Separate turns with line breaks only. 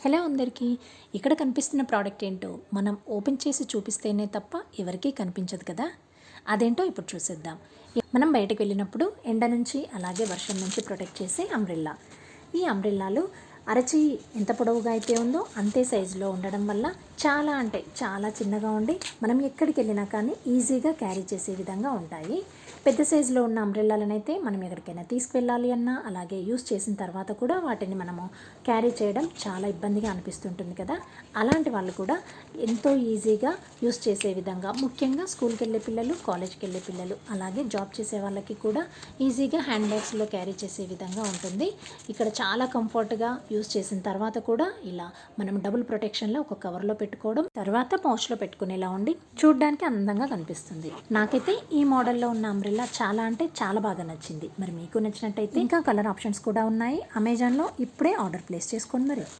Hello అందరికీ. ఇక్కడ కనిపిస్తున్న ప్రోడక్ట్ ఏంటో మనం ఓపెన్ చేసి చూపిస్తేనే తప్ప ఎవరికీ కనిపించదు కదా. అదేంటో ఇప్పుడు చూసేద్దాం. మనం బయటకు వెళ్ళినప్పుడు ఎండ నుంచి అలాగే వర్షం నుంచి ప్రొటెక్ట్ చేసే అంబ్రెల్లా. ఈ అంబ్రెల్లాలు అరచేయి ఎంత పొడవుగా అయితే ఉందో అంతే సైజులో ఉండడం వల్ల చాలా అంటే చాలా చిన్నగా ఉండి మనం ఎక్కడికి వెళ్ళినా కానీ ఈజీగా క్యారీ చేసే విధంగా ఉంటాయి. పెద్ద సైజులో ఉన్న అంబ్రెల్లాలను అయితే మనం ఎక్కడికైనా తీసుకువెళ్ళాలి అన్నా అలాగే యూస్ చేసిన తర్వాత కూడా వాటిని మనము క్యారీ చేయడం చాలా ఇబ్బందిగా అనిపిస్తుంటుంది కదా. అలాంటి వాళ్ళు కూడా ఎంతో ఈజీగా యూస్ చేసే విధంగా, ముఖ్యంగా స్కూల్కి వెళ్ళే పిల్లలు, కాలేజ్కి వెళ్ళే పిల్లలు, అలాగే జాబ్ చేసే వాళ్ళకి కూడా ఈజీగా హ్యాండ్ బ్యాగ్స్లో క్యారీ చేసే విధంగా ఉంటుంది. ఇక్కడ చాలా కంఫర్ట్గా యూస్ చేసిన తర్వాత కూడా ఇలా మనం డబుల్ ప్రొటెక్షన్లో ఒక కవర్లో పెట్టుకోవడం, తర్వాత పౌచ్లో పెట్టుకునేలా ఉండి చూడడానికి అందంగా కనిపిస్తుంది. నాకైతే ఈ మోడల్లో ఉన్న అంబ్రెల్లా చాలా అంటే చాలా బాగా నచ్చింది. మరి మీకు నచ్చినట్టయితే ఇంకా కలర్ ఆప్షన్స్ కూడా ఉన్నాయి. అమెజాన్లో ఇప్పుడే ఆర్డర్ ప్లేస్ చేసుకోండి మరి.